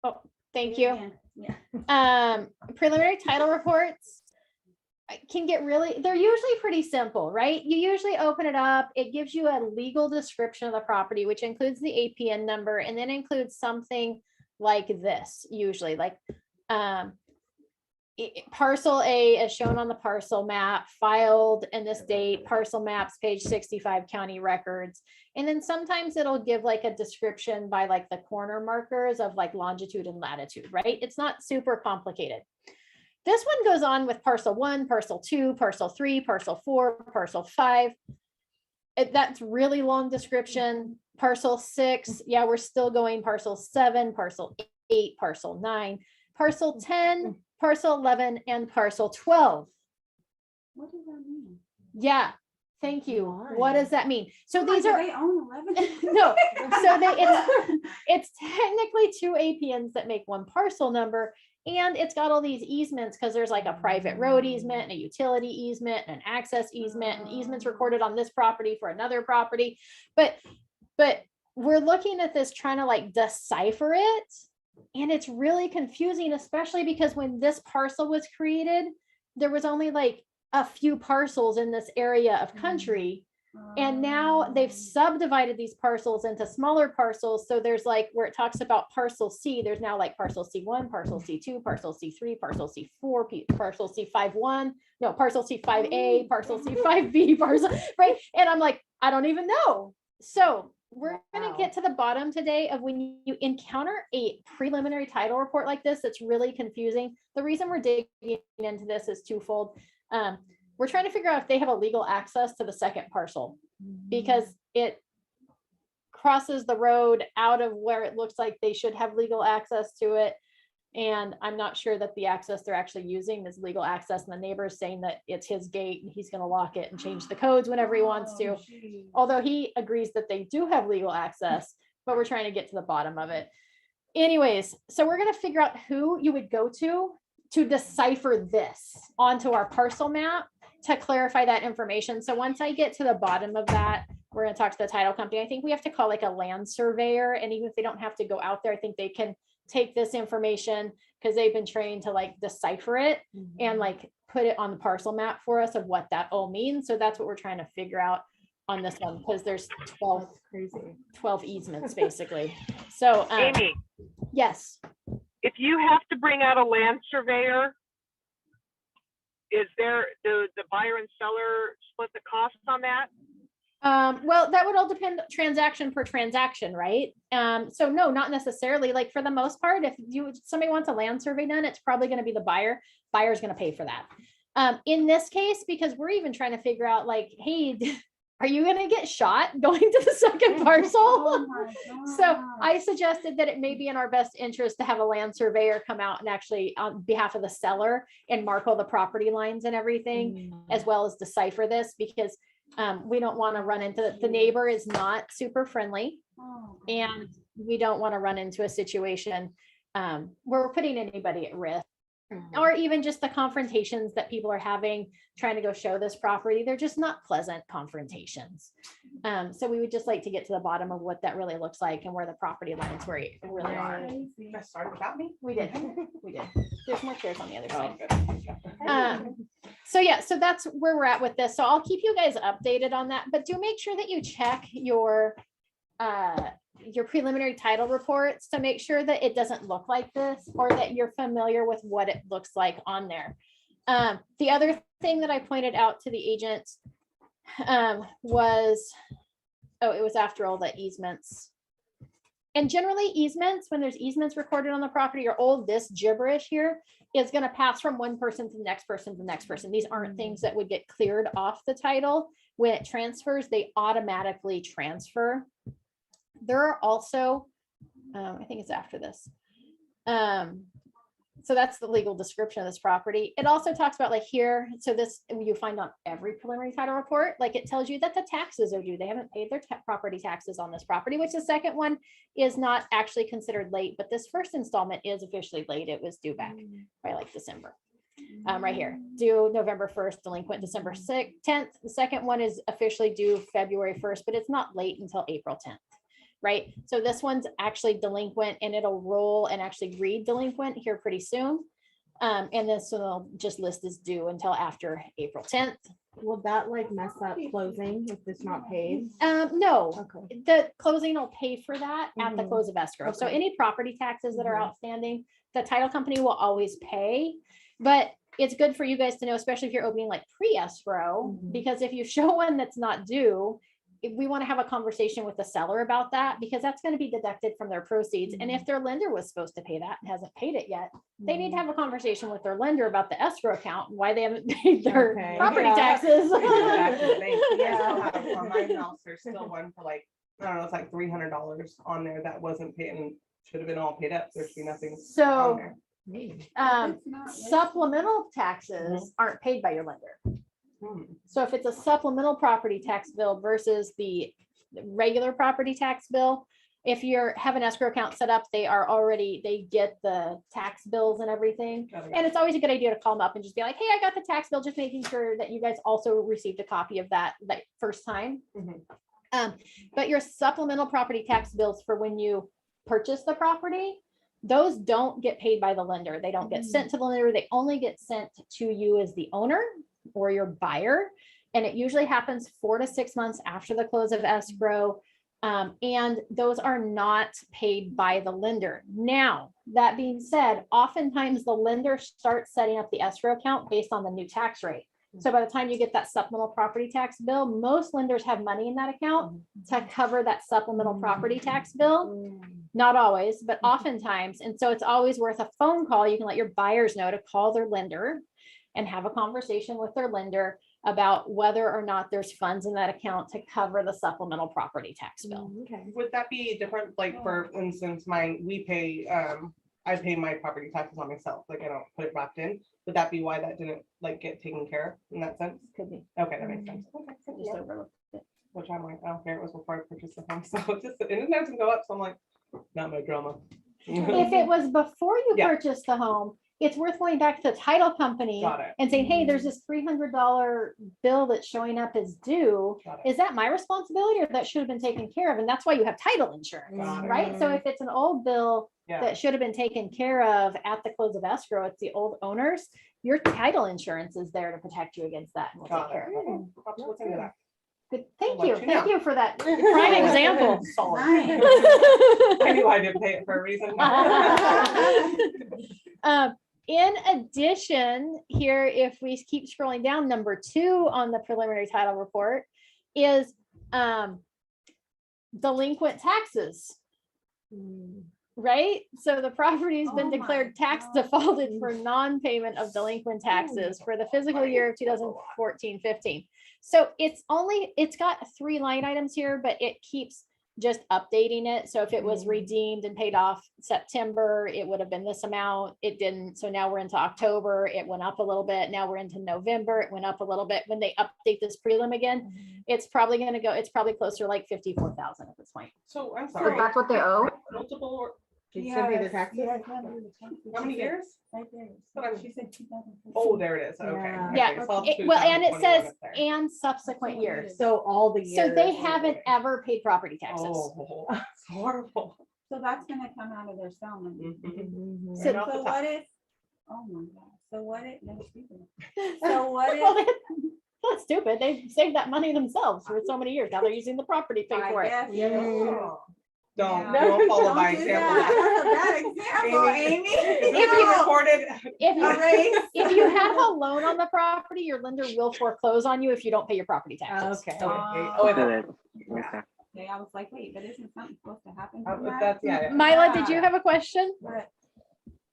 Oh, thank you. Yeah. Preliminary title reports can get they're usually pretty simple, right? You usually open it up, it gives you a legal description of the property, which includes the APN number, and then includes something like this, usually like parcel A as shown on the parcel map, filed in this date, parcel maps, page 65, county records. And then sometimes it'll give like a description by like the corner markers of like longitude and latitude, right? It's not super complicated. This one goes on with parcel 1, parcel 2, parcel 3, parcel 4, parcel 5. That's really long description. Parcel 6, yeah, we're still going parcel 7, parcel 8, parcel 9, parcel 10, parcel 11, and parcel 12. What does that mean? Yeah, thank you. What does that mean? So these Do are they own 11? no. So it's technically 2 APNs that make one parcel number, and it's got all these easements because there's like a private road easement and a utility easement and an access easement, and easements recorded on this property for another property. But we're looking at this trying to like decipher it. And it's really confusing, especially because when this parcel was created, there was only like a few parcels in this area of country. And now they've subdivided these parcels into smaller parcels. So there's like where it talks about parcel C, there's now like parcel C1, parcel C2, parcel C3, parcel C4, parcel C51, no, parcel C5A, parcel C5B, parcel, right? And I'm like, I don't even know. So we're going to get to the bottom today of when you encounter a preliminary title report like this that's really confusing. The reason we're digging into this is twofold. We're trying to figure out if they have a legal access to the second parcel, because it crosses the road out of where it looks like they should have legal access to it. And I'm not sure that the access they're actually using is legal access, and the neighbor's saying that it's his gate and he's going to lock it and change the codes whenever he wants to. Although he agrees that they do have legal access, but we're trying to get to the bottom of it. Anyways, so we're going to figure out who you would go to decipher this onto our parcel map to clarify that information. So once I get to the bottom of that, we're going to talk to the title company. I think we have to call like a land surveyor. And even if they don't have to go out there, I think they can take this information because they've been trained to like decipher it and like put it on the parcel map for us of what that all means. So that's what we're trying to figure out on this one, because there's 12 easements basically. So Amy, yes. if you have to bring out a land surveyor, is there the buyer and seller split the costs on that? Well, that would all depend transaction per transaction, right? So no, not necessarily. Like for the most part, if somebody wants a land survey done, it's probably going to be the buyer. Buyer's going to pay for that. In this case, because we're even trying to figure out like, hey, are you going to get shot going to the second parcel? So I suggested that it may be in our best interest to have a land surveyor come out and actually on behalf of the seller and mark all the property lines and everything, as well as decipher this, because we don't want to run into the neighbor is not super friendly, and we don't want to run into a situation where we're putting anybody at risk, or even just the confrontations that people are having trying to go show this property. They're just not pleasant confrontations. So we would just like to get to the bottom of what that really looks like and where the property lines really are. That started without me? We did. There's more chairs on the other side. So yeah, so that's where we're at with this. So I'll keep you guys updated on that, but do make sure that you check your preliminary title reports to make sure that it doesn't look like this, or that you're familiar with what it looks like on there. The other thing that I pointed out to the agent was, it was after all the easements. And generally easements, when there's easements recorded on the property, or all this gibberish here is going to pass from one person to the next person to the next person. These aren't things that would get cleared off the title. When it transfers, they automatically transfer. There are also, I think it's after this. So that's the legal description of this property. It also talks about like here, so this you find on every preliminary title report, like it tells you that the taxes are due. They haven't paid their property taxes on this property, which the second one is not actually considered late, but this first installment is officially late. It was due back by like December. Right here, due November 1st, delinquent December 10th. The second one is officially due February 1st, but it's not late until April 10th. right? So this one's actually delinquent and it'll roll and actually read delinquent here pretty soon. And this one will just list as due until after April 10th. Will that like mess up closing if it's not paid? No, Okay. the closing will pay for that at the Mhm. close of escrow. So Okay. any property taxes that are Mhm. outstanding, the title company will always pay. But it's good for you guys to know, especially if you're opening like pre-escrow, Mhm. because if you show one that's not due, we want to have a conversation with the seller about that, because that's going to be deducted from their proceeds. And if their lender was supposed to pay that and hasn't paid it yet, they need to have a conversation with their lender about the escrow account and why they haven't paid their Okay. property Yeah. taxes. Back in the bank. I still Yeah. have on my house, there's still one for like, I don't know, it's like $300 on there that wasn't paid and should have been all paid up. There should be nothing on So there. It's not listed. supplemental taxes aren't paid by your lender. Hmm. So if it's a supplemental property tax bill versus the regular property tax bill, if you're have an escrow account set up, they get the tax bills and everything. And it's always a good idea to call them up and just be like, hey, I got the tax bill, just making sure that you guys also received a copy of that first time. Mhm. But your supplemental property tax bills for when you purchase the property, those don't get paid by the lender. They don't get sent to the lender. They only get sent to you as the owner or your buyer. And it usually happens 4 to 6 months after the close of escrow. And those are not paid by the lender. Now, that being said, oftentimes the lender starts setting up the escrow account based on the new tax rate. So by the time you get that supplemental property tax bill, most lenders have money in that account to cover that supplemental property tax bill. Not always, but oftentimes. And so it's always worth a phone call. You can let your buyers know to call their lender and have a conversation with their lender about whether or not there's funds in that account to cover the supplemental property tax bill. Okay. Would that be different, like for instance, we pay, I pay my property taxes on myself, like I don't put it wrapped in. Would that be why that didn't like get taken care of in that sense? Could be. Okay, that makes sense. Okay, I just overlooked it. which I'm like, oh, here it was before I purchased the home, so it's just, and it doesn't go up, so I'm like, not my drama. If it was before you Yeah. purchased the home, it's worth going back to the title company Got it. and saying, hey, there's this $300 bill that's showing up as due. Got it. Is that my responsibility or that should have been taken care of? And that's why you have title insurance, Got it. right? So if it's an old bill Yeah, that should have been taken care of at the close of escrow, it's the old owners, your title insurance is there to protect you against that and will take got it. care of it. Okay, I'll have to look into that. Good. Thank I'll you. let you Thank know. you for that prime example. Solid. Nice. I knew I didn't pay it for a reason. In addition, here, if we keep scrolling down, number 2 on the preliminary title report is delinquent taxes, right? So the property's been Oh my declared tax God. defaulted for non-payment of delinquent taxes for the fiscal year of 2014-15. So it's got 3 line items here, but it keeps just updating it. So if it was redeemed and paid off September, it would have been this amount. It didn't. So now we're into October. It went up a little bit. Now we're into November. It went up a little bit. When they update this prelim again, it's probably going to go, it's probably closer to like 54,000 at this point. So I'm So sorry. that's what they owe? Multiple, She sent me the taxes? how many years? Right there. But I'm- She said 2015. Oh, there it is. Okay. Yeah. Yeah. Okay, so I'll It- do well, and it 2021 says, up there. and subsequent years. So all the years. So they haven't ever paid property taxes. Oh, it's horrible. So that's gonna come out of their settlement. Mhm. Mhm. So- Right off the So top. what if, oh my God, so what if, no, stupid. So what Well, if, that's stupid. They saved that money themselves for so many years. Now they're using the property to pay I for it. guess. Yeah. Oh. Don't, Yeah. don't follow Don't my do example. that. That's a bad example, Amy. Is this being No. recorded? If you, Erase. if you have a loan on the property, your lender will foreclose on you if you don't pay your property taxes. Okay. Oh, wait, Good. yeah. Okay. I was like, wait, but isn't something supposed to happen? But from that? that's, yeah. Mila, did you have a question? But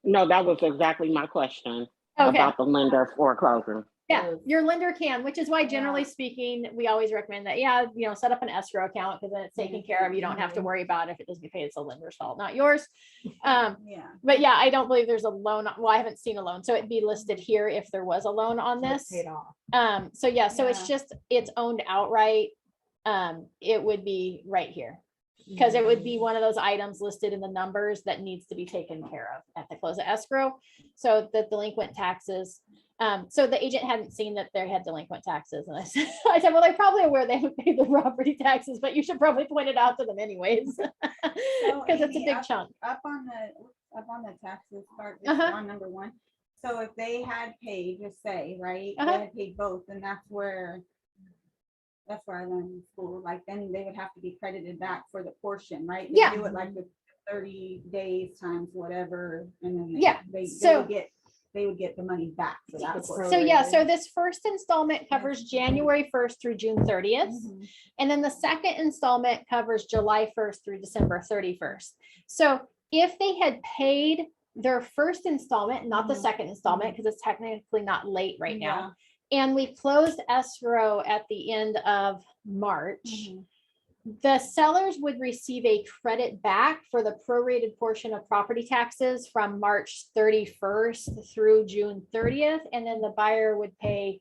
No, that was exactly my question Okay, about the lender foreclosing. yeah, your lender can, which is why generally Yeah. speaking, we always recommend that, yeah, set up an escrow account because then it's taken care of. You don't have to worry about if it doesn't get paid, it's the lender's fault, not yours. yeah. But yeah, I don't believe there's a loan. Well, I haven't seen a loan, so it'd be listed here if there was a loan on So it's this. paid off. So yeah, so it's Yeah. just, it's owned outright. It would be right here. Because it would be one of those items listed in the numbers that needs to be taken care of at the close of escrow. So the delinquent taxes, So the agent hadn't seen that they had delinquent taxes. And I said, well, they're probably aware they haven't paid the property taxes, but you should probably point it out to them anyways. Because it's a Amy, big chunk. Up on the taxes part, just Uh-huh. on number one. So if they had paid, just say, right, they Uh-huh. had paid both, and that's where I learned in school, like, then they would have to be credited back for the portion, right? They Yeah. do it like the 30 days times whatever, and then Yeah, they so- would get the money back for that It's portion. So yeah, so this first installment covers January 1st through June 30th. Mhm. And then the second installment covers July 1st through December 31st. So if they had paid their first installment, not the Mhm. second installment, because it's technically not late right Yeah. now, and we closed escrow at the end of March, Mhm. the sellers would receive a credit back for the prorated portion of property taxes from March 31st through June 30th, and then the buyer would pay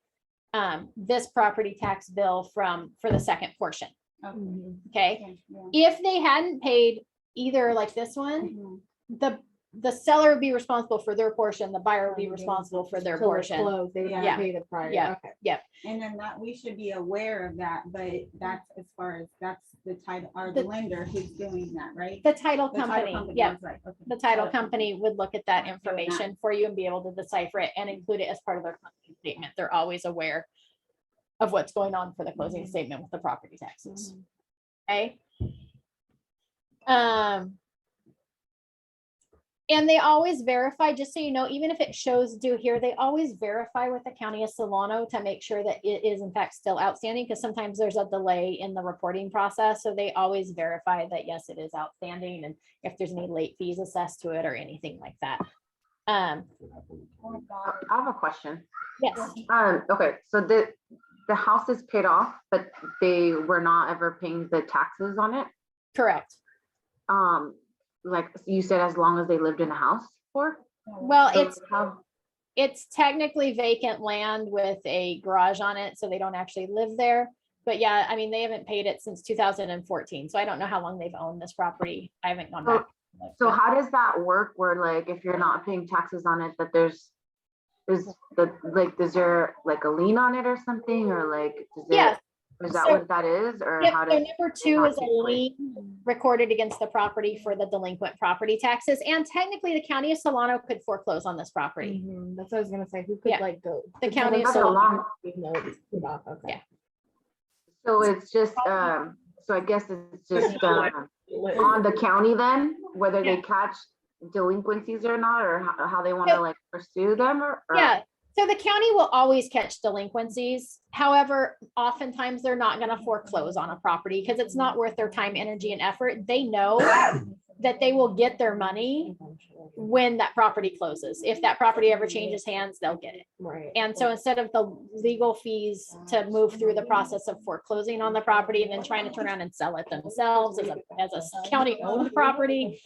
this property tax bill for the second portion. Okay. Okay, Okay, yeah. if they hadn't paid either like this one, Mhm. the seller would be responsible for their portion, the buyer would be responsible for their Till it's portion. closed, they would have Yeah. to pay the prior. Yeah. Okay. And then that, we should be aware of that, but that's as far as, that's the title, or the The- lender who's doing that, right? The title The title company, yeah, that's right, okay. the title So- company would look at that Doing that. information for you and be able to decipher it and include it as part of their closing statement. They're always aware of what's going on for the closing Mhm. statement with the property taxes. Mhm. Okay. And they always verify, just so you know, even if it shows due here, they always verify with the county of Solano to make sure that it is in fact still outstanding, because sometimes there's a delay in the reporting process. So they always verify that, yes, it is outstanding, and if there's any late fees assessed to it or anything like that. Oh, God. I have a question. Yes, Okay, so the house is paid off, but they were not ever paying the taxes on it. correct. Like you said, as long as they lived in the house for? Well, So it's how- it's technically vacant land with a garage on it, so they don't actually live there. But yeah, I mean, they haven't paid it since 2014, so I don't know how long they've owned this property. I haven't gone So- back. So how does that work where like, if you're not paying taxes on it, that is there like a lien on it or something, or like, Yes. is that So- what that is, or Yep, how so does? number two not is a take place? lien recorded against the property for the delinquent property taxes. And technically, the county of Solano could foreclose on this property. Mhm. That's what I was gonna say. Who could Yeah. like go? The could county of someone- Solano. Even though it's paid off, okay. Yeah. So it's just, so I guess it's just, on the county then, whether Yeah. they catch delinquencies or not, or how they want to So- like pursue them or? Yeah, so the county will always catch delinquencies. However, oftentimes they're not gonna foreclose on a property because it's not worth their time, energy, and effort. They know that they will get their money when that property closes. If that property ever changes hands, they'll get it. Right. And so instead of the legal fees to move through the process of foreclosing on the property and then trying to turn around and sell it themselves as a county-owned property,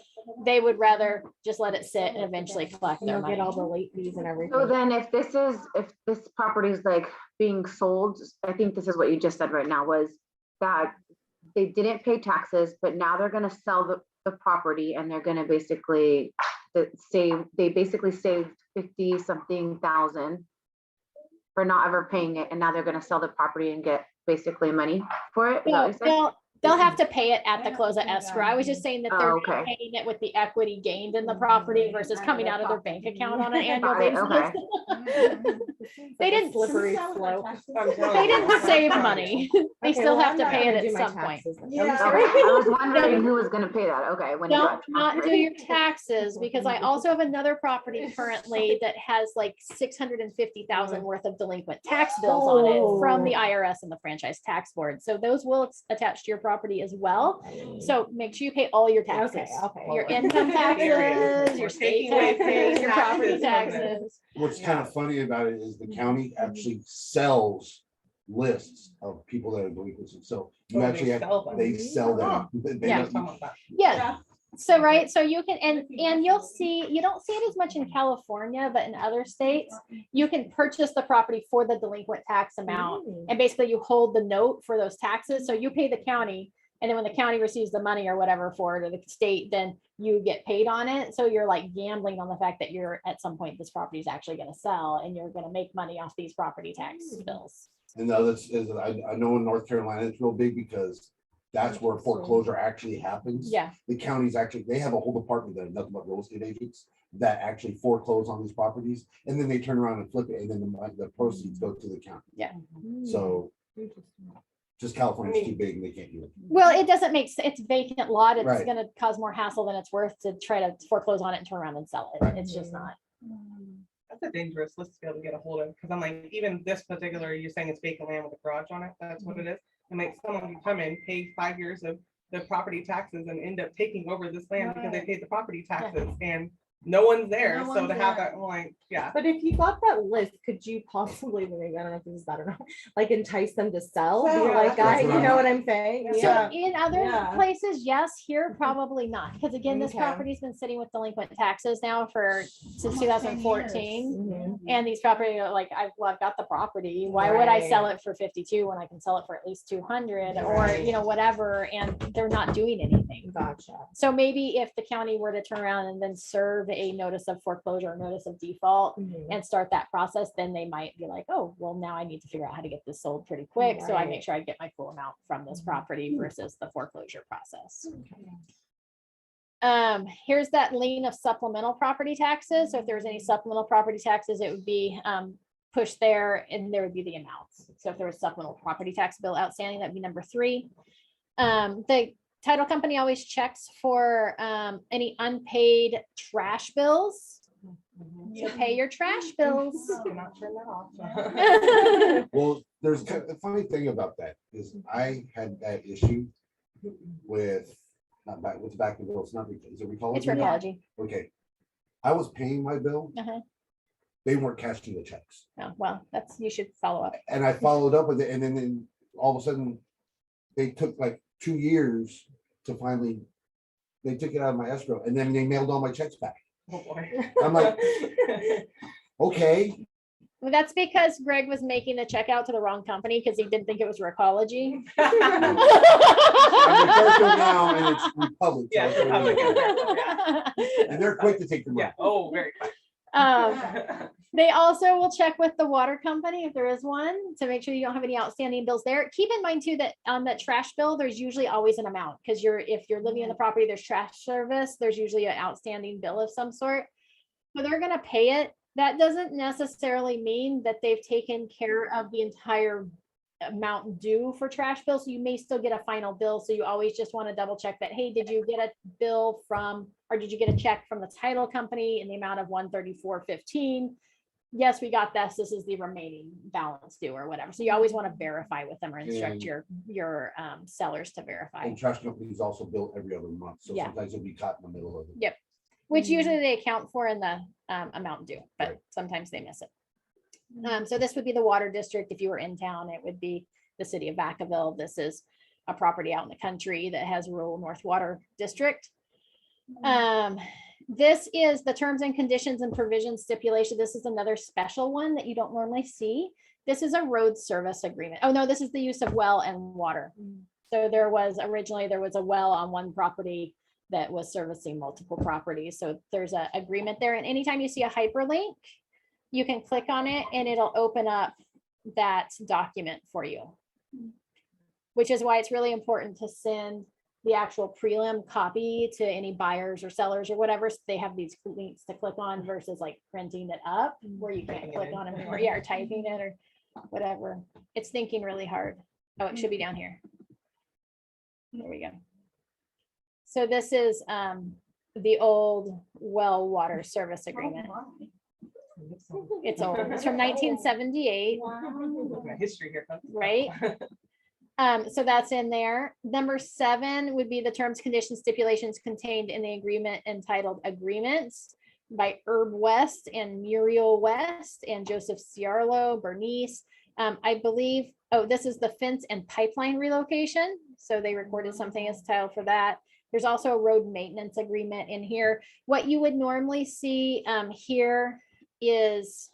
they would rather just let it sit and eventually collect And their they'll get all money. the late fees and So everything. then if this property is like being sold, I think this is what you just said right now, was that they didn't pay taxes, but now they're gonna sell the property and they're gonna basically saved 50 something thousand for not ever paying it, and now they're gonna sell the property and get basically money for it. Is that what No, you're saying? they'll have to pay it at They the have close to of pay escrow. that. I was just saying that Oh, they're okay. paying it with the equity gained in the property versus coming out of their bank account on an annual Got it, basis. okay. They didn't- Slippery slope. They didn't save money. They Okay, still well, have I'm to not pay gonna it do at my some point. taxes then. Yeah. I'm Okay, sorry. I was wondering who was gonna pay that. Okay, when it Don't got not do transferred. your taxes, because I also have another property currently that has like 650,000 worth of delinquent tax bills on it from the IRS and the franchise tax board. So those will attach to your property as well. So make sure you pay all your taxes. Okay. Your income taxes, your state Taking away taxes, your property taxes from them. taxes. What's kind of funny about it is the county actually sells lists of people that are delinquent. So you Oh, they actually have, sell them. they sell them. They Yeah. don't- Yeah, so right, so you can, and you'll see, you don't see it as much in California, but in other states, you can purchase the property for the delinquent tax amount. And basically you hold the note for those taxes. So you pay the county, And then when the county receives the money or whatever for it, or the state, then you get paid on it. So you're like gambling on the fact that you're at some point, this property is actually gonna sell and you're gonna make money off these property tax bills. And the other is, I know in North Carolina, it's real big because that's where foreclosure actually happens. Yeah, The counties actually, they have a whole department that are nothing but real estate agents that actually foreclose on these properties. And then they turn around and flip it, and then the proceeds go to the county. yeah. So just California's too big and they can't do it. Well, it doesn't make, it's vacant lot. It's Right. gonna cause more hassle than it's worth to try to foreclose on it and turn around and sell it. Right. It's just not. That's a dangerous list to be able to get a hold of, because I'm like, even this particular, you're saying it's vacant land with a garage on it, that's what it is. And like someone can come in, pay 5 years of the property taxes and end up taking over this land because they paid the property taxes and no one's there. No So to one's have there. that, I'm like, yeah. But if you got that list, could you possibly, maybe, I don't know if this is bad or not, like entice them to sell? Be Sell, like, that's you what know I'm- what I'm saying? So Yeah. in other Yeah. places, yes, here probably not, because again, this Okay. property's been sitting with delinquent taxes now for since Almost 10 2014. Mhm. And these property are like, I've got the property. Why would I sell it for 52 when I can sell it for at least 200 or, Right. whatever, and they're not doing anything. Gotcha. So maybe if the county were to turn around and then serve a notice of foreclosure or notice of default Mhm. and start that process, then they might be like, oh, well, now I need to figure out how to get this sold pretty quick. So I make Right. sure I get my full amount from this property versus the foreclosure process. Here's that lien of supplemental property taxes. So if there's any supplemental property taxes, it would be pushed there and there would be the amounts. So if there was supplemental property tax bill outstanding, that'd be number 3. The title company always checks for any unpaid trash bills. So pay your trash bills. Cannot turn that off. Well, there's a funny thing about that is I had that issue with, not back, what's back in the bill, it's not, is it recall? It's recology. Okay. I was paying my bill, Uh-huh. they weren't cashing the checks. Oh, well, you should follow up. And I followed up with it, and then all of a sudden, they took like 2 years to finally, they took it out of my escrow, and then they mailed all my checks back. Oh, boy. I'm like, okay, Well, that's because Greg was making the check out to the wrong company because he didn't think it was recology. I'm Ricardo now, and it's Republic. Yeah, it's Republic. And they're quick to take the money. Yeah, oh, very quick. They also will check with the water company if there is one to make sure you don't have any outstanding bills there. Keep in mind too that on that trash bill, there's usually always an amount because if you're living in the property, there's trash service, there's usually an outstanding bill of some sort. So they're gonna pay it. That doesn't necessarily mean that they've taken care of the entire amount due for trash bills. So you may still get a final bill. So you always just want to double check that, hey, did you get a bill from, or did you get a check from the title company in the amount of $134.15? Yes, we got this. This is the remaining balance due or whatever. So you always want to verify with them or instruct And- your sellers to verify, And trash companies also bill every other month, so Yeah. sometimes you'll be caught in the middle of it. which usually they account for in the amount due, but Right. sometimes they miss it. So this would be the water district. If you were in town, it would be the city of Vacaville. This is a property out in the country that has rural North Water District. This is the terms and conditions and provisions stipulation. This is another special one that you don't normally see. This is a road service agreement. Oh, no, this is the use of well and water. So originally there was a well on one property that was servicing multiple properties. So there's an agreement there. And anytime you see a hyperlink, you can click on it and it'll open up that document for you. Which is why it's really important to send the actual prelim copy to any buyers or sellers or whatever. So they have these links to click on versus like printing it up where you can't click on them anymore. Yeah, or typing it or whatever. It's thinking really hard. Oh, it should be down here. There we go. So this is the old well water service agreement. It's old. It's from 1978, History here. folks. right? So that's in there. Number 7 would be the terms, conditions, stipulations contained in the agreement entitled Agreements by Herb West and Muriel West and Joseph Ciarlo, Bernice. I believe, this is the fence and pipeline relocation. So they recorded something as title for that. There's also a road maintenance agreement in here. What you would normally see here is, Is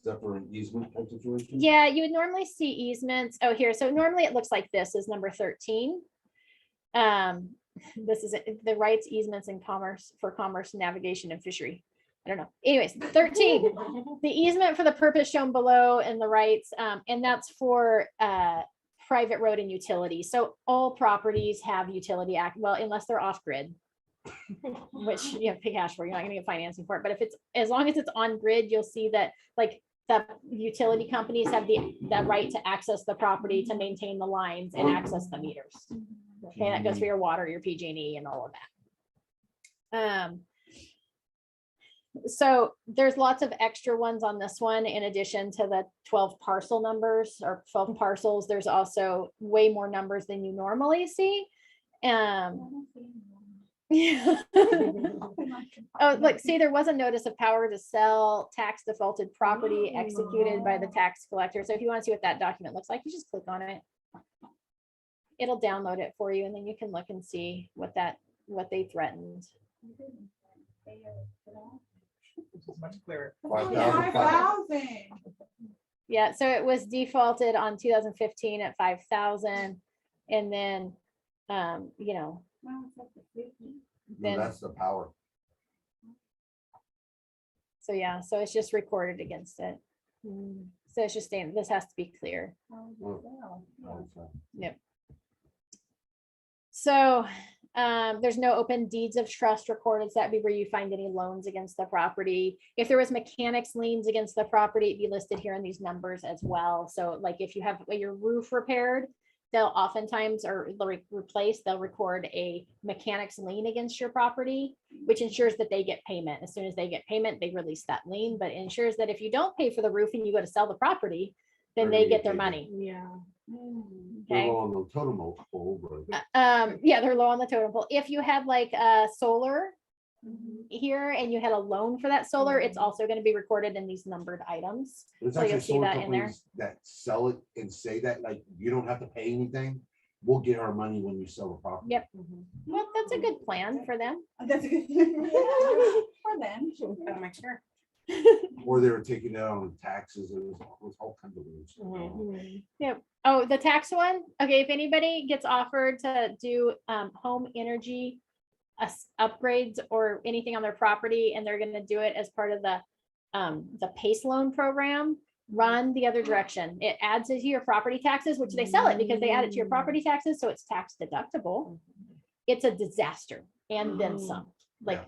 that for an easement type situation? yeah, you would normally see easements. Oh, here. So normally it looks like this is number 13. This is the rights, easements, and commerce for commerce, navigation, and fishery. I don't know. Anyways, 13, the easement for the purpose shown below and the rights, and that's for private road and utility. So all properties have utility act, well, unless they're off grid, which you have to pay cash for, you're not gonna get financing for it. But if it's, as long as it's on grid, you'll see that like the utility companies have the right to access the property, to maintain the lines and access the meters. Okay, that goes for your water, your PG&E and all of that. So there's lots of extra ones on this one. In addition to the 12 parcel numbers or 12 parcels, there's also way more numbers than you normally see. Oh, look, see, there was a notice of power to sell tax defaulted property executed by the tax collector. So if you want to see what that document looks like, you just click on it. It'll download it for you, and then you can look and see what they threatened. Which is much clearer. 5,000. Yeah, so it was defaulted on 2015 at 5,000, and then, you know, Now it's up to 50. No, then, that's the power. so yeah, so it's just recorded against it. So it's just saying, this has to be clear. Yep. So there's no open deeds of trust recorded. So that'd be where you find any loans against the property. If there was mechanics liens against the property, it'd be listed here in these numbers as well. So like if you have your roof repaired, they'll oftentimes, or they'll replace, they'll record a mechanics lien against your property, which ensures that they get payment. As soon as they get payment, they release that lien, but ensures that if you don't pay for the roof and you go to sell the property, then they get their money. Yeah. Okay. They're on the totem pole, but Yeah, they're low on the totem pole. If you had like solar here and you had a loan for that solar, it's also going to be recorded in these numbered items. there's So you'll actually see solar that in there. companies that sell it and say that, like, you don't have to pay anything. We'll get our money when you sell the property. Yep. Well, that's a good plan for them. That's good. For them. Out of my chair. Or they were taking it on taxes. It was all kinds of weird stuff. Yep. Oh, the tax one. Okay, if anybody gets offered to do home energy upgrades or anything on their property, and they're going to do it as part of the PACE loan program, run the other direction. It adds it to your property taxes, which they sell it because they add it to your property taxes, so it's tax deductible. It's a disaster, and then some. Like,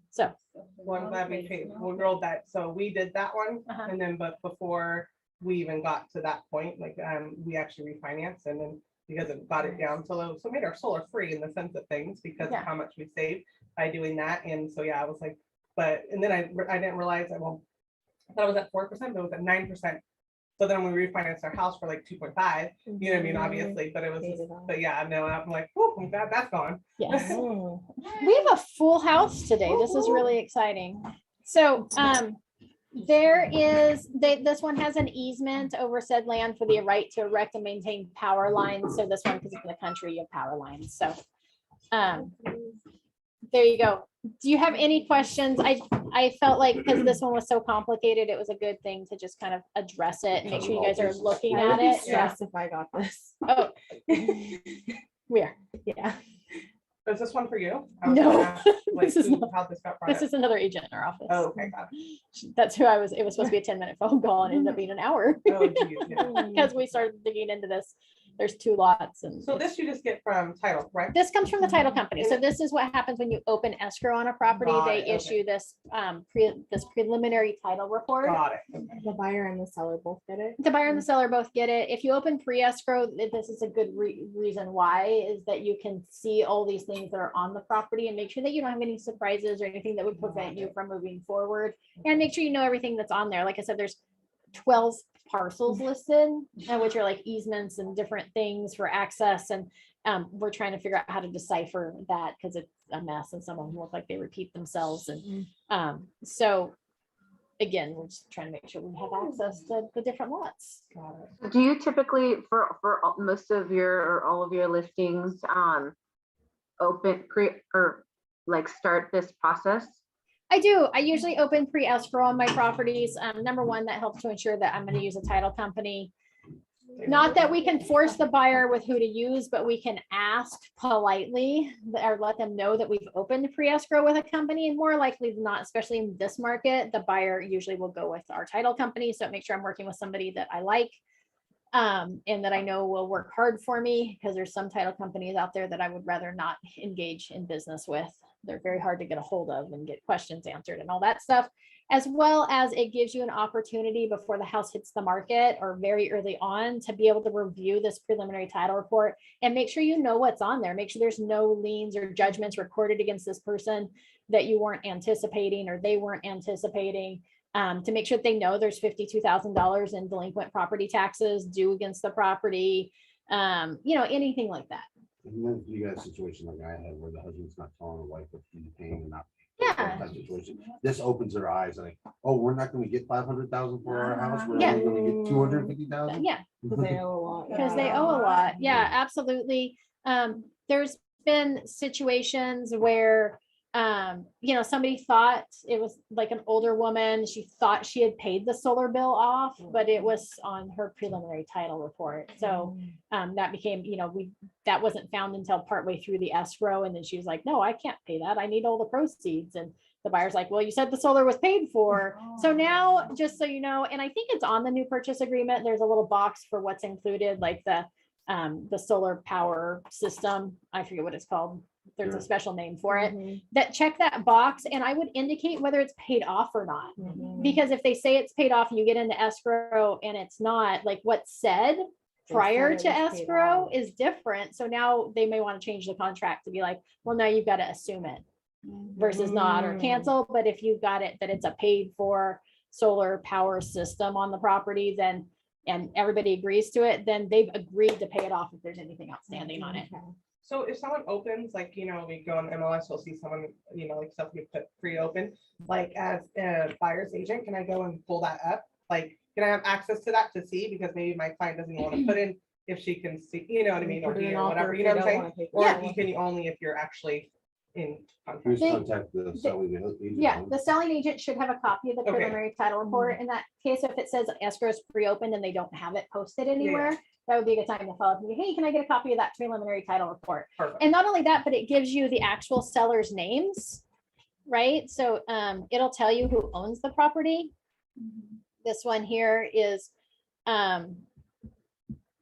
so. Well, I'm glad we rolled that. So we did that one, Uh-huh. and then, but before we even got to that point, like, we actually refinanced, and then because it got it down to low, so it made our solar free in the sense of things because Yeah. of how much we saved by doing that. And so, yeah, I was like, but, and then I didn't realize that, well, I thought it was at 4%, but it was at 9%. So then we refinanced our house for like 2.5, you know what I mean, obviously, but it was, Paid it off. but yeah, no, I'm like, oh, I'm glad that's gone. Yes. We have a full house today. This is really exciting. So this one has an easement over said land for the right to erect and maintain power lines. So this one, because it's in the country, you have power lines. So there you go. Do you have any questions? I felt like because this one was so complicated, it was a good thing to just kind of address it and make sure you guys are looking I would at be it. stressed if I got this. Oh, we are. Yeah. Is this one for you? I was No, gonna ask, like, this is not. how this got brought This up. is another agent in our office. Oh, okay, got it. That's who I was. It was supposed to be a 10-minute phone call and ended up being an hour Oh, geez, yeah. because we started digging into this. There's 2 lots and So this you just get from title, right? this comes from the title company. So this is what happens when you open escrow on a property. Got They it, okay. issue this this preliminary title report. Got it. Okay. The buyer and the seller both get it. The buyer and the seller both get it. If you open pre-escrow, this is a good reason why, is that you can see all these things that are on the property and make sure that you don't have any surprises or anything that would prevent you from moving forward. And make sure you know everything that's on there. Like I said, there's 12 parcels listed, which are like easements and different things for access. And we're trying to figure out how to decipher that because it's a mess and some of them look like they repeat themselves. And so again, we're just trying to make sure we have access to the different lots. Got it. Do you typically, for most of your, or all of your listings, open or like start this process? I do. I usually open pre-escrow on my properties. Number one, that helps to ensure that I'm going to use a title company. Not that we can force the buyer with who to use, but we can ask politely or let them know that we've opened pre-escrow with a company, and more likely than not, especially in this market, the buyer usually will go with our title company. So make sure I'm working with somebody that I like. And that I know will work hard for me, because there's some title companies out there that I would rather not engage in business with. They're very hard to get a hold of and get questions answered and all that stuff, as well as it gives you an opportunity before the house hits the market or very early on to be able to review this preliminary title report and make sure you know what's on there. Make sure there's no liens or judgments recorded against this person that you weren't anticipating or they weren't anticipating. To make sure that they know there's $52,000 in delinquent property taxes due against the property, anything like that. And then you got a situation like I had where the husband's not telling the wife what he's paying and not. Yeah. That situation. This opens their eyes like, oh, we're not gonna get 500,000 for our house. We're Yeah. only gonna get 250,000. Yeah, Because they owe a lot. because they owe a lot. Yeah, absolutely. There's been situations where, somebody thought it was like an older woman. She thought she had paid the solar bill off, but it was on her preliminary title report. So that became, that wasn't found until partway through the escrow. And then she was like, no, I can't pay that. I need all the proceeds. And the buyer's like, well, you said the solar was paid for. So now, just so you know, and I think it's on the new purchase agreement, there's a little box for what's included, like the solar power system. I forget what it's called. There's a special name for it. That check that box, and I would indicate whether it's paid off or not. Because if they say it's paid off and you get into escrow and it's not, like what's said prior to escrow is different. So now they may want to change the contract to be like, well, no, you've got to assume it versus not or cancel. But if you've got it that it's a paid for solar power system on the property, then and everybody agrees to it, then they've agreed to pay it off if there's anything outstanding on it. So if someone opens, like, we go on MLS, we'll see someone, like stuff we put pre-open, like as a buyer's agent, can I go and pull that up? Like, can I have access to that to see? Because maybe my client doesn't want to put in if she can see, you know what I mean? Or hear whatever, you know what I'm saying? Or you can only if you're actually in Please contract. contact the selling agent. Yeah, the selling agent should have a copy of the Okay. preliminary title report. In that case, if it says escrow is pre-opened and they don't have it posted anywhere, that would be a good time to follow up and go, hey, can I get a copy of that preliminary title report? Perfect. And not only that, but it gives you the actual seller's names, right? So it'll tell you who owns the property. This one here is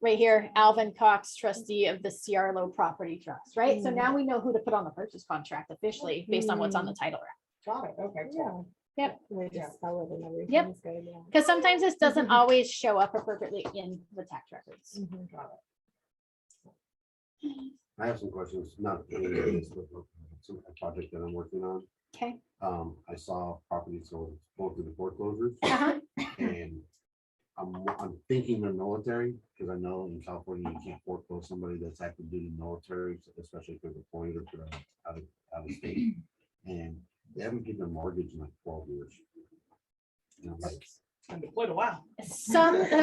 right here, Alvin Cox, trustee of the Ciarlo Property Trust, right? So now we know who to put on the purchase contract officially based on what's on the title record. Got it. Okay. Cool. Yep. They just sell it and everything. Yep. Because sometimes this doesn't always show up appropriately in the tax records. Got I have some questions, not related to this, but a project that I'm working on. Okay. I saw properties going through the foreclosures Uh-huh. and I'm thinking they're military, because I know in California you can't foreclose somebody that's active duty military, especially if they're deployed or if they're out of state. And they haven't given a mortgage in like 12 years. And I'm like, Been deployed a while.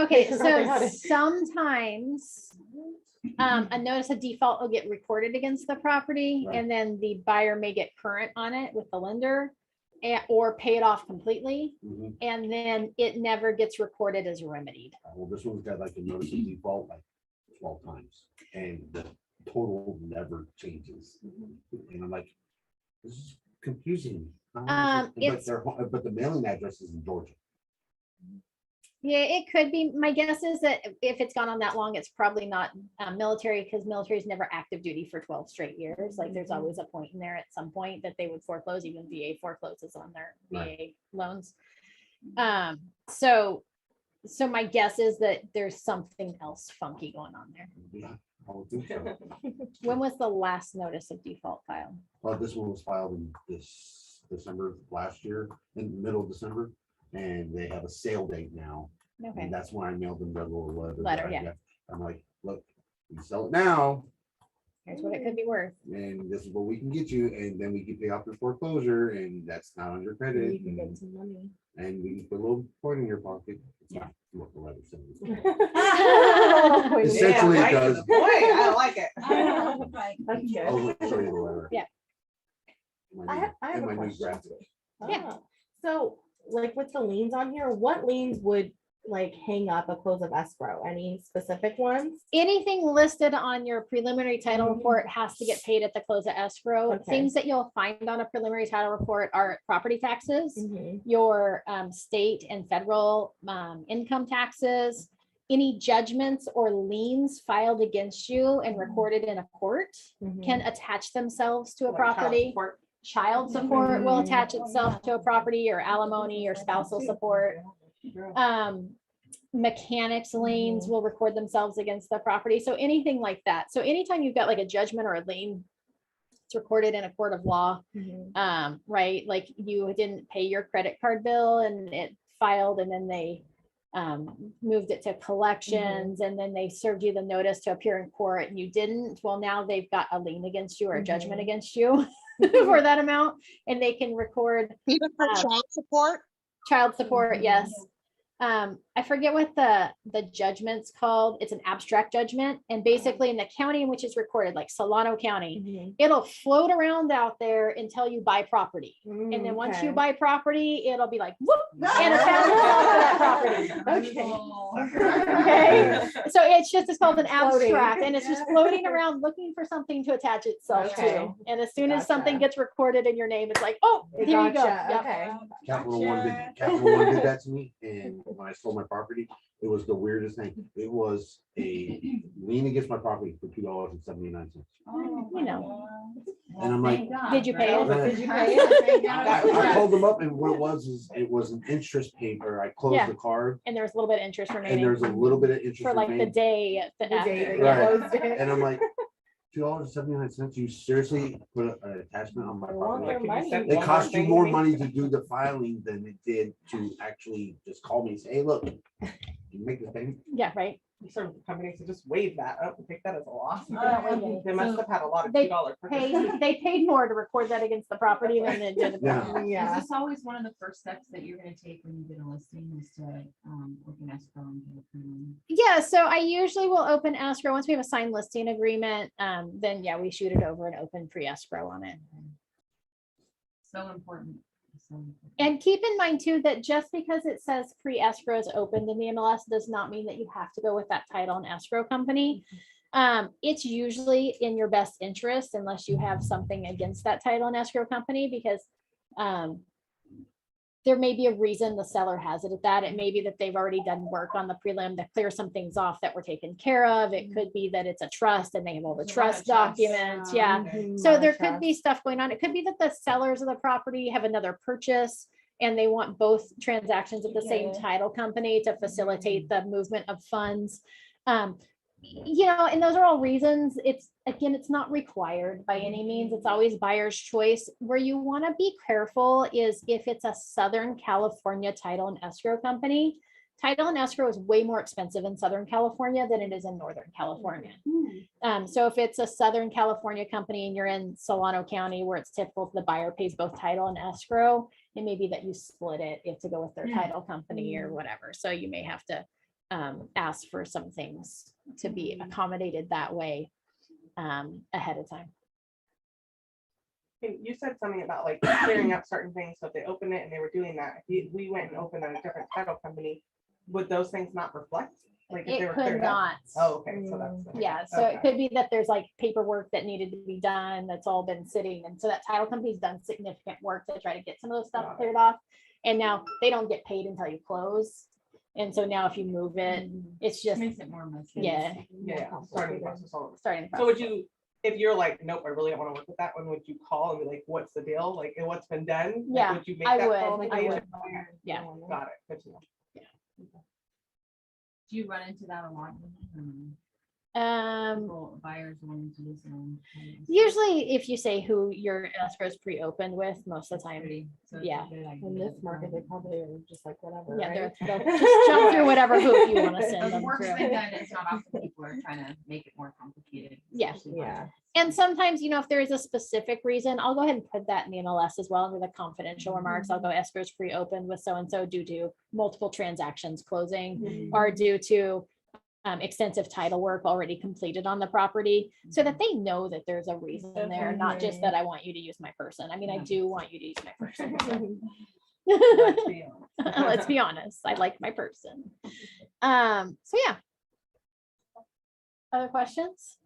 Okay, How so to- sometimes a notice of default will get recorded against the property, Right. and then the buyer may get current on it with the lender or pay it off completely, mhm. and then it never gets recorded as remedied. Well, this one's got like a notice of default like 12 times and the total never changes. And I'm like, this is confusing. But the mailing address is in Georgia. Yeah, it could be. My guess is that if it's gone on that long, it's probably not military, because military is never active duty for 12 straight years. Like there's always a point in there at some point that they would foreclose. Even VA forecloses on their VA loans. So my guess is that there's something else funky going on there. Yeah, I would think so. When was the last notice of default filed? Well, this one was filed in this December last year, in the middle of December, and they have a sale date now. Okay. And that's when I mailed them that little letter. Letter, that I yeah. got. I'm like, look, we sell it now, Here's what it could be worth. and this is what we can get you, and then we can pay off your foreclosure, and that's not on your credit. You can get And some money. and we can put a little point in your pocket. It's Yeah. not what the letter says. Oh, Essentially, Yeah, it right to does. the point. I like it. That's good. I'll show you the letter. Yeah. My I new- have and a my new question. graphic. Yeah. Ah, so like with the liens on here, what liens would like hang up a close of escrow? Any specific ones? Anything listed on your preliminary title Mhm. report has to get paid at the close of escrow. Okay. Things that you'll find on a preliminary title report are property taxes, Mhm. your state and federal income taxes, any judgments or liens filed against you and recorded in a court Mhm. can attach themselves to a Like child property. support. Child support will Mhm. attach itself to a property, or alimony or spousal support. Mechanics liens Mhm. will record themselves against the property. So anything like that. So anytime you've got like a judgment or a lien, it's recorded in a court of law. Mhm. Right? Like you didn't pay your credit card bill and it filed, and then they moved it to collections, and then they served you the notice to appear in court and you didn't. Well, now they've got a lien against you or a judgment Mhm. against you for that amount, and they can record Even for Um, child support? child support. Mhm. Yes. I forget what the judgment's called. It's an abstract judgment. And basically in the county in which it's recorded, like Solano County, Mhm. it'll float around out there until you buy property. And then Mm, once you okay. buy property, it'll be like, whoop, and attach itself to that property. Okay. So it's called an Floating. abstract, and it's just floating around looking for something to attach itself Okay. to. And as soon as something Gotcha. gets recorded in your name, it's like, oh, here you go. Gotcha, Yep. okay. Capital One did that to me, and when I sold my property, it was the weirdest thing. It was a lien against my property for $2.79. You know, And I'm like, did you pay it? Did you pay it? I called them up, and what it was is it was an interest paper. I closed Yeah. the card, And there was a little bit of interest and remaining there's a little bit of interest for like the remaining. day The day after. that Yeah. you closed it. And I'm like, $2.79. You seriously put an attachment on my They want property? their money. It cost you more money to do the filing than it did to actually just call me and say, hey, look, you make this payment. Yeah, right. Certain companies to just waive that up and take that as a loss. Okay. They must have had a lot of They $2 They paid more to record that against the property than they did. Yeah. Yeah. Is this always one of the first steps that you're gonna take when you get a listing, is to open escrow and get a premium? Yeah, so I usually will open escrow. Once we have a signed listing agreement, then yeah, we shoot it over and open pre-escrow on it. So important. So important. And keep in mind too, that just because it says pre-escrow is opened in the MLS does not mean that you have to go with that title and escrow company. It's usually in your best interest unless you have something against that title and escrow company, because there may be a reason the seller has it at that. It may be that they've already done work on the prelim to clear some things off that were taken care of. It could be that it's a trust and they have all the There's a lot of trust trusts. documents. Yeah. Mhm. So Lot of there could be trust. stuff going on. It could be that the sellers of the property have another purchase and they want both transactions at the same title company to facilitate the movement of funds. You know, and those are all reasons. It's not required by any means. It's always buyer's choice. Where you want to be careful is if it's a Southern California title and escrow company. Title and escrow is way more expensive in Southern California than it is in Northern California. So if it's a Southern California company and you're in Solano County, where it's typical the buyer pays both title and escrow, it may be that you split it if to go with their title company or whatever. So you may have to ask for some things to be accommodated that way ahead of time. You said something about like clearing up certain things, so if they open it and they were doing that, if we went and opened at a different title company, would those things not reflect? Like if they It were could cleared up? not. Oh, okay, so that's. Yeah, so okay. it could be that there's like paperwork that needed to be done that's all been sitting. And so that title company's done significant work to try to get some of those Got stuff it. cleared off. And now they don't get paid until you close. And so now if you move it, it's just, Makes it more messy. yeah, Yeah, starting the process all over. starting. So would you, if you're like, nope, I really don't want to work with that one, would you call and be like, what's the deal? Like, and what's been done? Like, Yeah, would you make I that would, call? I Like, would. Yeah. Got it, good to know. Do you run into that a lot? Um, People, buyers wanting to use them? usually if you say who your escrow is pre-opened with, most of the time, yeah. In this market, they probably are just like whatever, yeah, right? they'll just jump through whatever hoop you want to send The them work's through. been done, it's not often people are trying to make it more complicated. Yeah. especially Yeah. buyers. And sometimes, you know, if there is a specific reason, I'll go ahead and put that in the MLS as well under the confidential remarks. I'll go escrow's pre-opened with so-and-so due to multiple transactions closing or due to extensive title work already completed on the property, so that they know that there's a reason there, not just that I want you to use my person. I mean, I do want you to use my person. Let's be honest. Let's be honest. I like my person. So yeah. Other questions?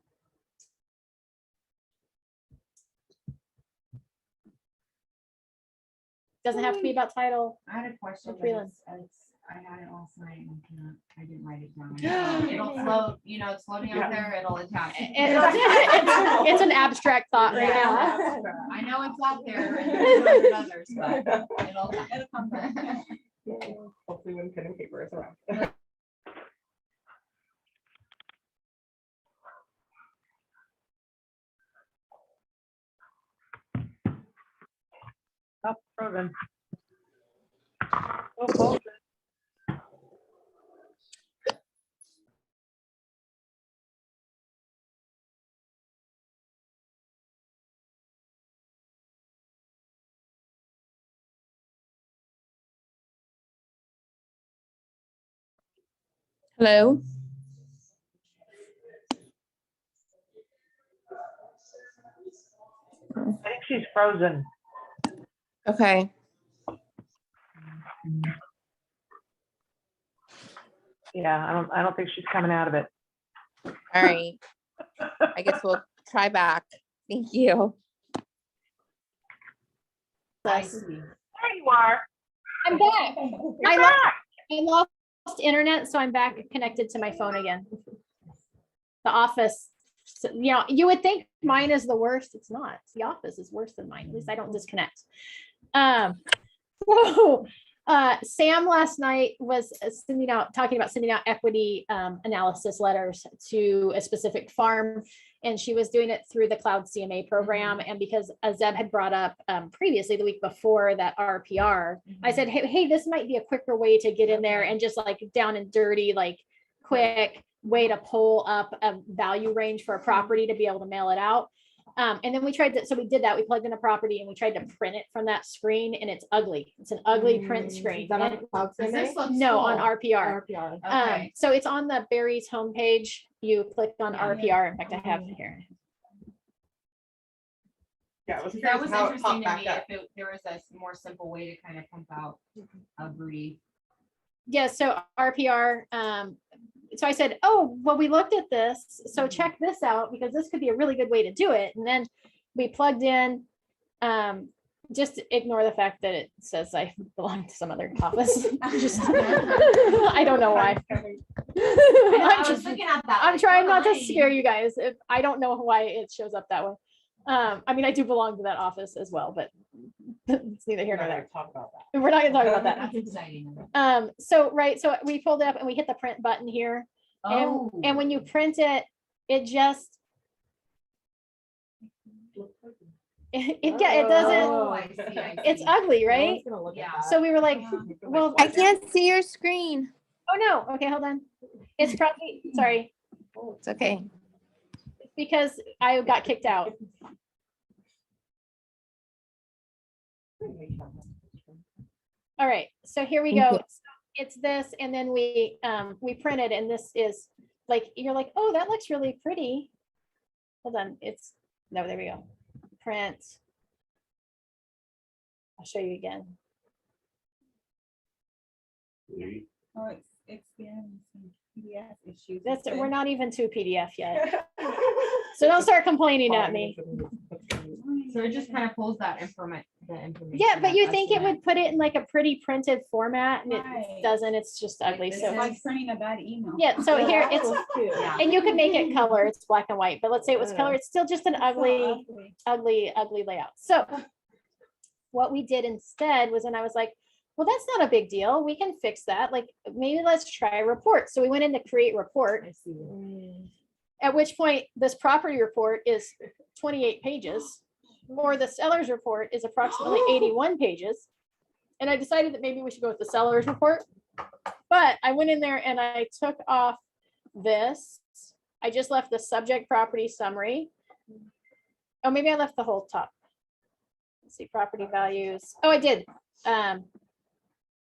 Doesn't have to be about title. I had a question, Or but freelance. I had it last night and I didn't write it down. So it'll float, it's floating out there, it'll attach. It's an abstract thought right now. Yeah. I know it's out there and there's 200 others, but it'll come back. Hopefully when pen and paper is around. Up, frozen. Oh, frozen. Hello? I think she's frozen. Okay. Yeah, I don't think she's coming out of it. All right. I guess we'll try back. Thank you. I see. There you are. I'm back. You're I back. lost internet, so I'm back connected to my phone again. The office, you would think mine is the worst. It's not. The office is worse than mine. At least I don't disconnect. So, Sam last night was talking about sending out equity analysis letters to a specific farm, and she was doing it through the Cloud CMA program. And because Zeb had brought up previously the week before that RPR, I said, hey, this might be a quicker way to get in there and just like down and dirty, like quick way to pull up a value range for a property to be able to mail it out. And then we tried to, so we did that. We plugged in a property and we tried to print it from that screen, and it's ugly. It's an ugly print screen. Is that on And- Cloud Does this CMA? look no, on cool? RPR. RPR. Okay. So it's on the Barry's homepage. You click on Yeah. RPR. In fact, I have it here. Yeah, it was That curious was how it interesting popped to back me up. if there was a more simple way to kind of pump out a brief. Yeah, so RPR, so I said, oh, well, we looked at this, so check this out, because this could be a really good way to do it. And then we plugged in, just ignore the fact that it says I belong to some other office. Just, I don't know why. I was looking at that. I'm like, trying what not to lane? scare you guys. I don't know why it shows up that way. I mean, I do belong to that office as well, but it's neither here We're nor not there. gonna talk about that. We're not gonna talk about that. That's exciting. So we pulled it up and we hit the print button here. Oh. And when you print it, it just, it doesn't, Oh, I see, I it's see. ugly, No right? one's gonna look at Yeah. that. So we were like, Uh-huh. well, I can't see your screen. oh no, okay, hold on. It's probably, sorry, It's okay. because I got kicked out. All right, so here we Thank go. you. So it's this, and then we printed, and this is like, you're like, oh, that looks really pretty. Hold on, no, there we go. Print. I'll show you again. Oh, it's been some PDF issues. That's, with we're it. not even to PDF yet. So don't start complaining at me. So it just kind of pulls that information. Yeah, but you think it would put it in like a pretty printed format, and it Right. doesn't, it's just ugly, this so. It's like sending a bad email. Yeah, so Yeah, here, that it's, was cute. Yeah. and you could make it color, it's black and white, but let's say it was Yeah. color, it's still just an It's so ugly, ugly. ugly layout. So what we did instead was, and I was like, well, that's not a big deal. We can fix that. Like, maybe let's try a report. So we went in to create report, I see. at which point this property report is 28 pages, or the seller's report is approximately 81 pages. And I decided that maybe we should go with the seller's report. But I went in there and I took off this. I just left the subject property summary. Oh, maybe I left the whole top. Let's see, property values. Oh, I did.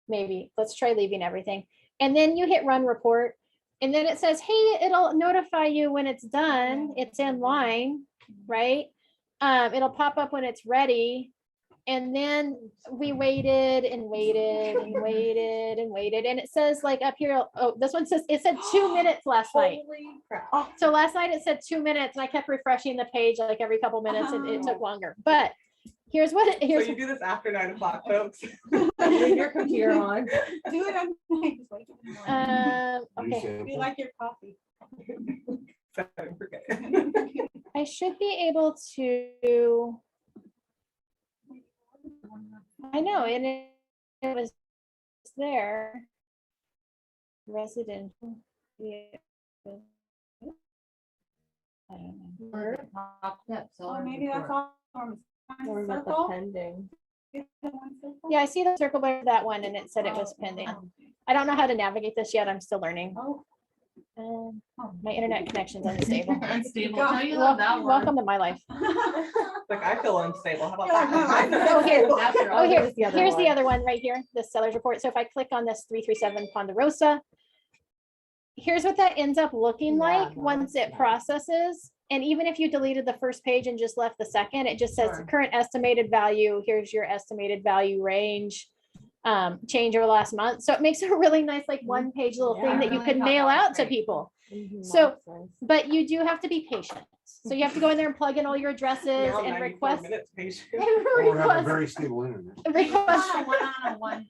Maybe let's try leaving everything. And then you hit run report. And then it says, hey, it'll notify you when it's done. It's in line, right? It'll pop up when it's ready. And then we waited and waited and waited and waited. And it says like up here, oh, this one says, it said 2 minutes last night. Holy crap. So last night it said 2 minutes and I kept refreshing the page like every couple minutes and it took longer. But here's what, So here's, you do this after 9 o'clock, folks. Leave your computer on. Do it on night, just wake up in the morning. You okay. said- You like your coffee. Set it and forget it. I should be able to. I know, and it was there. Residential. Yeah. I don't know. Where popped up, so. Oh, maybe that's all. Or about the Circle. pending. Yeah, I see the circle by that one and it said it was pending. I don't know how to navigate this yet. I'm still learning. Oh. My internet connection's unstable. Unstable. Tell you love that one. Welcome to my life. Like, I feel unstable. How about Yeah, no, I that? Oh, here. That's your Oh, other- here, the other here's the one. other one right here, the seller's report. So if I click on this 337 Ponderosa, here's what that ends up looking Yeah, like no, once that's it nice. processes. And even if you deleted the first page and just left the second, it just says Sure. current estimated value, here's your estimated value range, change over last month. So it makes a really nice, like one page little thing Yeah. that you Really could thought mail that was out to great. people. Mhm, So- that's nice. But you do have to be patient. So you have to go in there and plug in all your addresses Now and 94 request. minutes patient. Or have a request- very stable internet. request- One-on-one,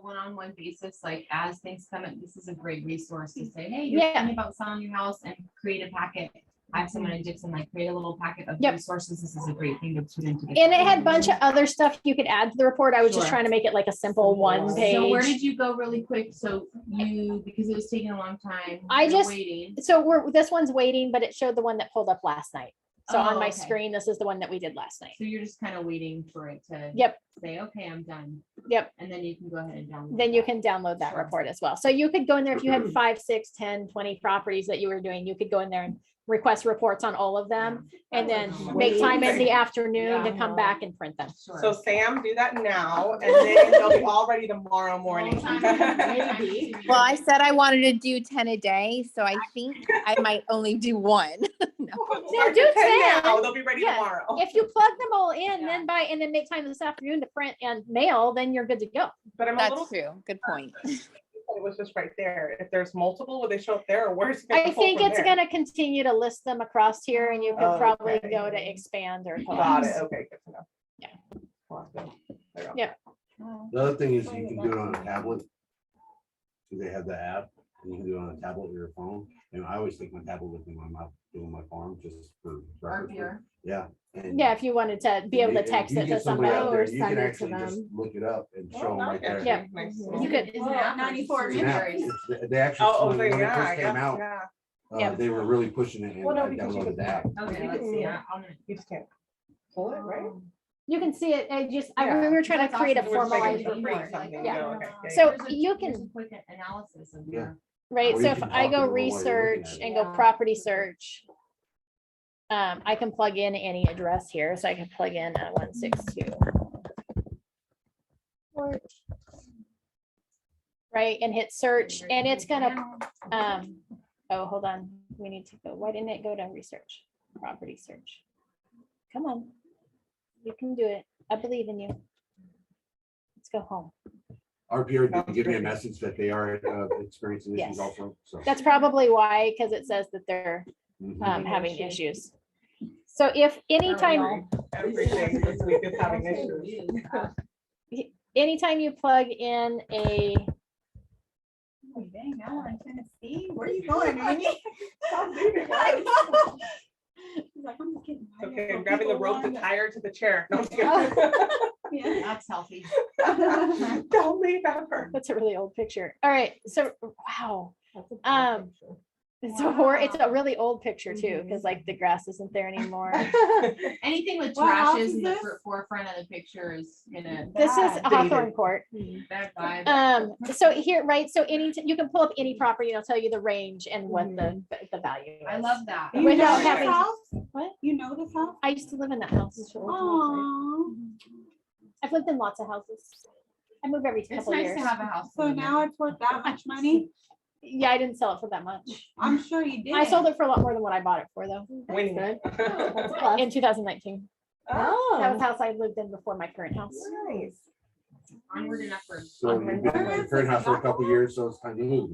one-on-one basis, like as things come in, this is a great resource to say, hey, you're Yeah. thinking about selling your house and create a packet. I have someone in Dixon, like create a little packet of Yep. resources. This is a great thing to put into. the And it had a packet. bunch of other stuff you could add to the report. I was just Sure. trying to make it like a simple one page. So where did you go really quick? So you, because it was taking a long time. I you're just- Waiting. So this one's waiting, but it showed the one that pulled up last night. So Oh, on my okay. screen, this is the one that we did last night. So you're just kind of waiting for it to. Yep. Say, okay, I'm done. Yep. And then you can go ahead and download. Then you that. can download that Sure. report as well. So you could go in there if you had 5, 6, 10, 20 properties that you were doing, you could go in there and request reports on all of them and then make time in the afternoon to come back and print them. Sure. So Sam, do that now, and then they'll be all ready tomorrow morning. Maybe. Well, I said I wanted to do 10 a day, so I think I might only do one. No. Start do at 10 now, 10. they'll be ready Yeah. tomorrow. If you plug them all in, Yeah. then and then make time this afternoon to print and mail, then you're good to go. But I'm a That's little, true. Good point. it was just right there. If there's multiple, will they show up there, or where's? it gonna I pull think from it's there? gonna continue to list them across here and you could probably Okay. go to expand or. Got collapse. it, okay, good to know. Yeah. Awesome. There you go. Yeah. The other thing is you can do it on a tablet. So they have the app, and you can do it on a tablet or your phone. And I always take my tablet with me when I'm out doing my farm, just for. reference. Here. Yeah. and- Yeah, if you wanted to be able to and if text you it get to somebody somebody. out there, or You send can it to actually just them. look it up and Oh, show them right nice. there. Yeah. Nice. You could- Is it app or 94 just It's an app. series? They actually, Oh, when it yeah, first I came guess, out, yeah. Yeah. they were really pushing it and Well, no, I because you downloaded can- the app. Okay, let's see. I'm gonna- You just can't pull it, right? You can see it, we Yeah. were trying to That's create a awesome. We're just making formalized it for free report, something, yeah. you know, okay, yeah, So Here's a- you here's can- a quick analysis of Yeah. your. right? Or So you if can I talk to go them while you're looking research at it. and go Yeah. property search. I can plug in any address here, so I can plug in 162. Right, and hit search, and it's gonna, oh, hold on, we need to go, why didn't it go to research, property search? Come on, you can do it, I believe in you. Let's go home. RPR did give me a message that they are experiencing Yes. issues also, so. That's probably why, because it says that they're Mhm. having issues. So if anytime, Everything this week is having issues. anytime you plug in a, Oh, dang, now I'm trying to see. Where are you going, Amy? Stop moving. I know. He's like, I'm just kidding. I Okay, know I'm grabbing the people rope to want tie her to the chair. No, I'm just Yeah. That's healthy. kidding. Don't leave ever. that's a really old picture. All right, so, wow. That's a bad Um, picture. It's a really old picture too, because like the grass isn't there anymore. Anything with What house trash is is in the this? forefront of the picture is gonna. This is Bad. Hawthorne Court. Bad vibe. So here, right, so you can pull up any property and it'll tell you the range and what the value is. I love that. You Without know this having- house? What? You know this house? I used to live in that house. Oh, I've lived in lots of houses. I move every It's couple nice years. to have a house. so now it's worth that much money? Yeah, I didn't sell it for that much. I'm sure you did. I sold it for a lot more than what I bought it for though, Winning. in 2019. Oh, That was the house I lived in before my current house. nice. Onward and upward. So you've been in your current house for a couple of years, so it's time to move.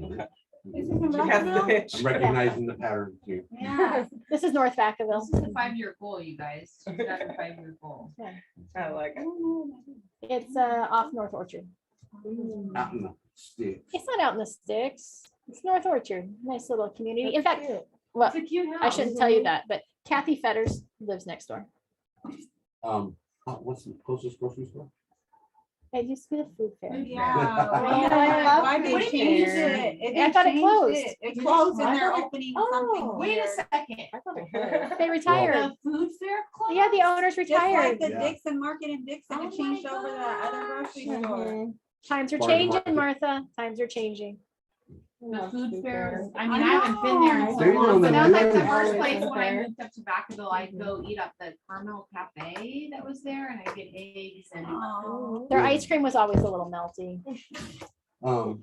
This is in She has the Rockville? pitch. I'm recognizing the pattern here. Yeah, This is North Vacaville. this is the 5-year goal, you guys. She's got a 5-year goal. I like it. It's off North Orchard. Out in the sticks. It's not out in the sticks. It's North Orchard. Nice little community. In fact, well, It's a cute I house. shouldn't tell you that, but Kathy Fetters lives next door. What's the closest grocery store? It used to be the food fair. Yeah. Yeah. Why they What do you changed mean? it? I thought it changed closed. It closed and I they're thought it- opening Oh. something. Wait a weird. second. I thought it was. They retired. The food fair closed? Yeah, the owners Just like retired. the Yeah. Dixon Market in Dixon, Oh it changed my over the other grocery store. Mhm. Times are Part of the changing, market. Martha. Times are changing. The food fairs, I I mean, I haven't been there in so They were on long, the but that was like the news. first Always place been when I there. moved up to Vacaville, I'd go eat up the Carmel Cafe that was there and I'd get eggs and. Oh. Their ice cream was always a little melty.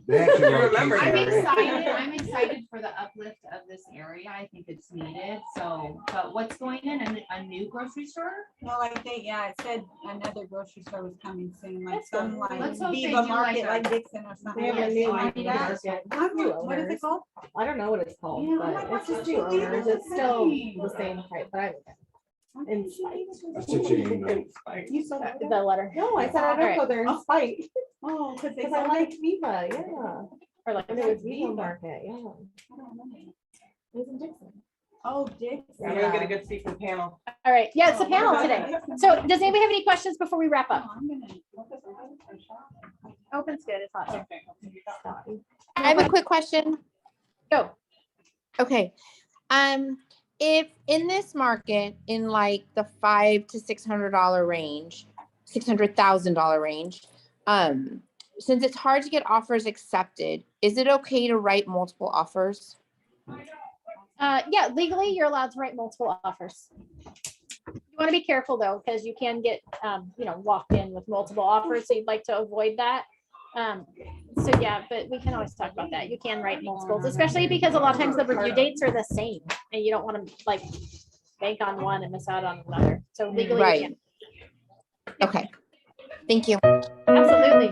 They actually You run remember case I'm that, area. excited, I'm excited for the uplift of this area. I think it's needed, so, but what's going in, a new grocery store? Well, like it said another grocery store was coming soon, like That's some good. like Let's hope they Viva do Market, like like a- Dixon or something. They have a Yes, new I market. need that. What is it called? I don't know what it's called, Yeah, but oh my it's gosh, just it's new so big. owners. It's still the same type, but I. In spite. I sent you an email. Like, You saw that? The letter. No, I said I Alright. don't go there in spite, Oh, because they because I said like Viva, yeah. Or like, And it was Viva Market, yeah. It was in Dixon. Oh, Dixon. I'm gonna get a good seat for the panel. all right. Yeah, it's Oh, a panel what about today. Dixon? So does anybody have any questions before we wrap Oh, up? I'm gonna. Open's good. It's hot. I have a quick question. Go. Okay. If in this market, in like the $500 to $600 range, $600,000 range, since it's hard to get offers accepted, is it okay to write multiple offers? Yeah, legally, you're allowed to write multiple offers. You want to be careful though, because you can get, walked in with multiple offers. So you'd like to avoid that. So yeah, but we can always talk about that. You can write multiples, especially because a lot of times the review dates are the same and you don't want to like bank on one and miss out on another. So legally, you Right. can. Okay. Thank you. Absolutely.